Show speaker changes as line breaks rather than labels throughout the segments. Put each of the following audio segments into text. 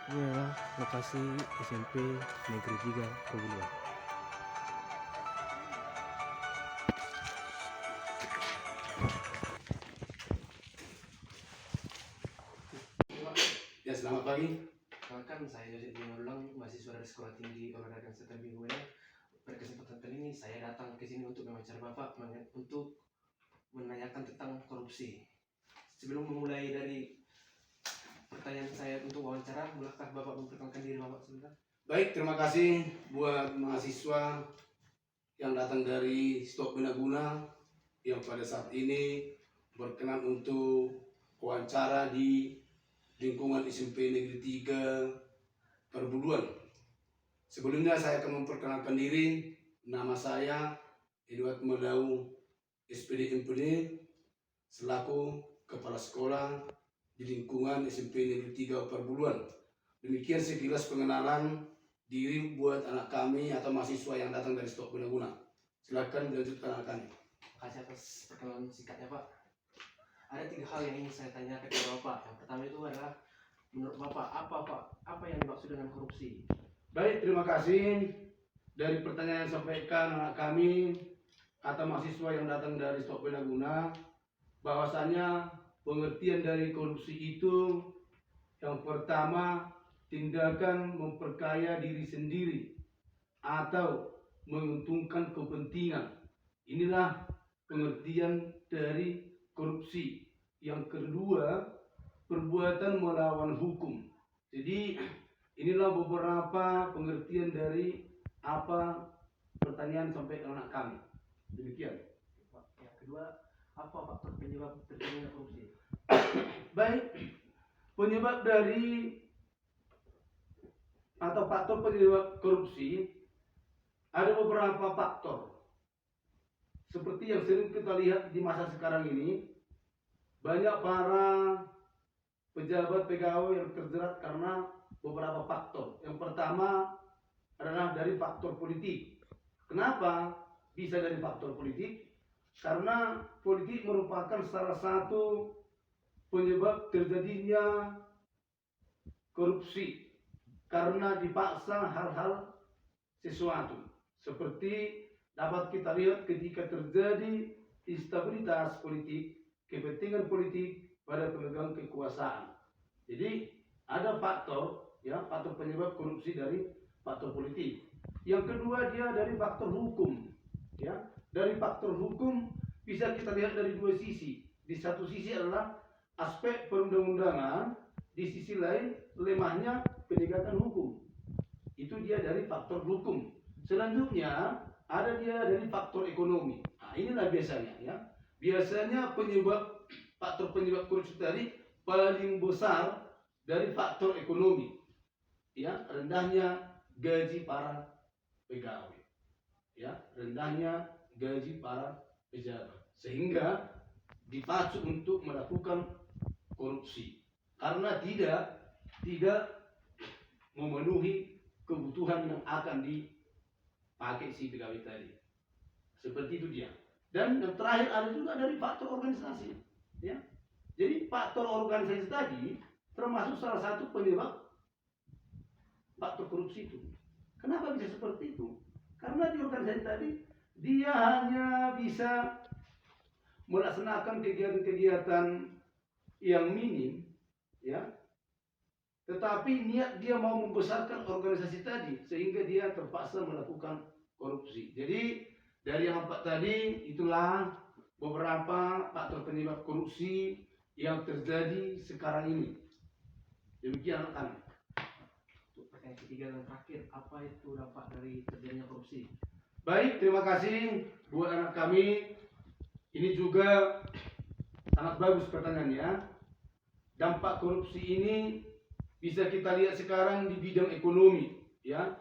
Ini adalah lokasi SMP Negeri 3 Kobuluan.
Ya, selamat pagi.
Perkenalkan, saya Joseph Dimarulang, mahasiswa dari Sekolah Tinggi Olahraga Kesehatan Bimbingan. Pada kesempatan kali ini saya datang ke sini untuk mewawancara Bapak untuk menanyakan tentang korupsi. Sebelum memulai dari pertanyaan saya untuk wawancara, bolehkah Bapak memperkenalkan diri Bapak sebentar?
Baik, terima kasih buat mahasiswa yang datang dari Stok Benaguna yang pada saat ini berkenan untuk wawancara di lingkungan SMP Negeri 3 Perbuluan. Sebelumnya saya akan memperkenalkan diri. Nama saya Edward Melau, SPD MPD, selaku Kepala Sekolah di lingkungan SMP Negeri 3 Perbuluan. Demikian sekilas pengenalan diri buat anak kami atau mahasiswa yang datang dari Stok Benaguna. Silakan dilanjutkan anak kami.
Terima kasih atas perkenalan singkatnya Pak. Ada 3 hal yang ingin saya tanyakan kepada Bapak. Yang pertama itu adalah, menurut Bapak, apa yang dimaksud dengan korupsi?
Baik, terima kasih dari pertanyaan yang disampaikan anak kami atau mahasiswa yang datang dari Stok Benaguna. Bahwasanya pengertian dari korupsi itu yang pertama, tindakan memperkaya diri sendiri atau menguntungkan kepentingan. Inilah pengertian dari korupsi. Yang kedua, perbuatan melawan hukum. Jadi inilah beberapa pengertian dari apa pertanyaan sampai anak kami. Demikian.
Yang kedua, apa faktor penyebab terjadinya korupsi?
Baik, penyebab dari atau faktor penyebab korupsi ada beberapa faktor. Seperti yang sering kita lihat di masa sekarang ini, banyak para pejabat pegawai yang terjerat karena beberapa faktor. Yang pertama adalah dari faktor politik. Kenapa bisa dari faktor politik? Karena politik merupakan salah satu penyebab terjadinya korupsi karena dipaksa hal-hal sesuatu. Seperti dapat kita lihat ketika terjadi instabilitas politik, kepentingan politik pada pemegang kekuasaan. Jadi ada faktor, ya, faktor penyebab korupsi dari faktor politik. Yang kedua dia dari faktor hukum, ya. Dari faktor hukum bisa kita lihat dari dua sisi. Di satu sisi adalah aspek perundang-undangan, di sisi lain lemahnya penegakan hukum. Itu dia dari faktor hukum. Selanjutnya ada dia dari faktor ekonomi. Nah, inilah biasanya, ya. Biasanya faktor penyebab korupsi tadi paling besar dari faktor ekonomi. Ya, rendahnya gaji para pegawai. Ya, rendahnya gaji para pejabat. Sehingga dipacu untuk melakukan korupsi. Karena tidak memenuhi kebutuhan yang akan dipakai si pegawai tadi. Seperti itu dia. Dan yang terakhir ada juga dari faktor organisasi, ya. Jadi faktor organisasi tadi termasuk salah satu penyebab faktor korupsi itu. Kenapa bisa seperti itu? Karena di organisasi tadi dia hanya bisa melaksanakan kegiatan-kegiatan yang minim, ya. Tetapi niat dia mau membesarkan organisasi tadi sehingga dia terpaksa melakukan korupsi. Jadi dari yang empat tadi itulah beberapa faktor penyebab korupsi yang terjadi sekarang ini. Demikian kami.
Untuk pertanyaan ketiga dan terakhir, apa itu dampak dari terjadinya korupsi?
Baik, terima kasih buat anak kami. Ini juga sangat bagus pertanyaannya. Dampak korupsi ini bisa kita lihat sekarang di bidang ekonomi, ya.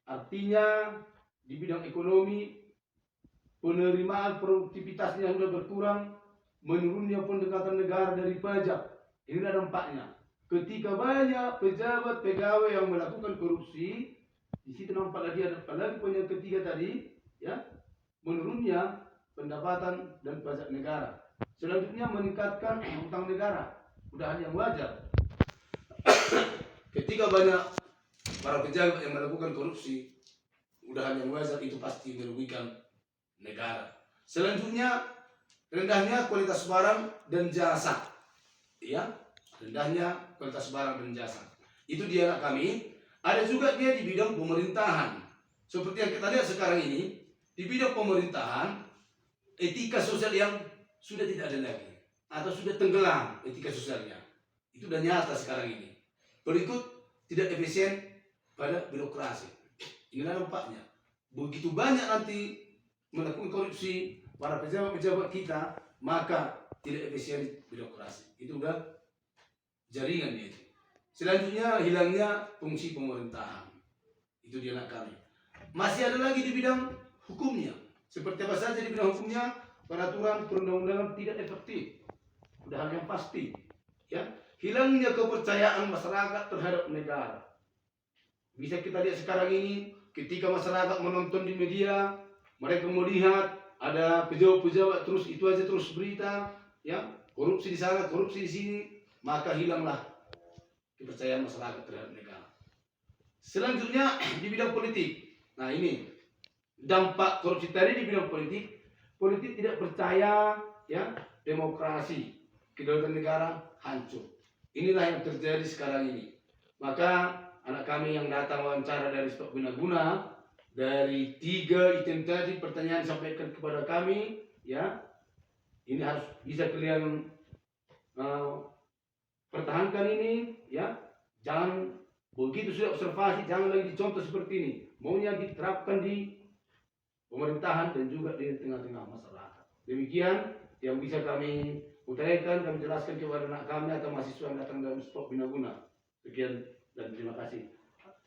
Artinya di bidang ekonomi penerimaan produktivitasnya sudah berkurang, menurunnya pendekatan negara dari pajak. Inilah dampaknya. Ketika banyak pejabat pegawai yang melakukan korupsi, di situ nampak lagi ada poin yang ketiga tadi, ya, menurunnya pendapatan dan pajak negara. Selanjutnya meningkatkan utang negara, sudah hal yang wajar. ketika banyak para pejabat yang melakukan korupsi, udah yang wajar itu pasti merugikan negara. Selanjutnya, rendahnya kualitas barang dan jasa. Ya, rendahnya kualitas barang dan jasa. Itu dia anak kami. Ada juga dia di bidang pemerintahan. Seperti yang kita lihat sekarang ini, di bidang pemerintahan, etika sosial yang sudah tidak ada lagi. Atau sudah tenggelam etika sosialnya. Itu sudah nyata sekarang ini. Berikut, tidak efisien pada birokrasi. Inilah nampaknya. Begitu banyak nanti melakukan korupsi para pejabat-pejabat kita, maka tidak efisien birokrasi. Itu udah jaringan itu. Selanjutnya hilangnya fungsi pemerintahan. Itu dia anak kami. Masih ada lagi di bidang hukumnya. Seperti apa saja di bidang hukumnya, peraturan perundang-undangan tidak efektif. Udah hal yang pasti. Ya, hilangnya kepercayaan masyarakat terhadap negara. Bisa kita lihat sekarang ini, ketika masyarakat menonton di media, mereka melihat ada pejabat-pejabat terus itu aja terus berita, ya, korupsi di sana, korupsi di sini, maka hilanglah kepercayaan masyarakat terhadap negara. Selanjutnya di bidang politik. Nah ini dampak korupsi tadi di bidang politik. Politik tidak percaya, ya, demokrasi, kedaulatan negara hancur. Inilah yang terjadi sekarang ini. Maka anak kami yang datang wawancara dari Stok Bina-Guna, dari 3 item tadi pertanyaan disampaikan kepada kami, ya, ini harus bisa kalian pertahankan ini, ya. Jangan begitu sudah observasi, jangan lagi dicontoh seperti ini. Maunya diterapkan di pemerintahan dan juga di tengah-tengah masyarakat. Demikian yang bisa kami utarakan, kami jelaskan kepada anak kami atau mahasiswa yang datang dalam Stok Bina-Guna. Sekian dan terima kasih.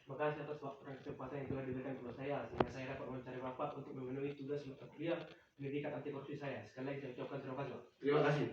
Terima kasih atas waktu dan kesempatan yang telah diberikan kepada saya, sehingga saya dapat mencari Bapak untuk memenuhi tugas mata kuliah pendidikan anti korupsi saya. Sekali lagi saya ucapkan terima kasih, Pak.
Terima kasih.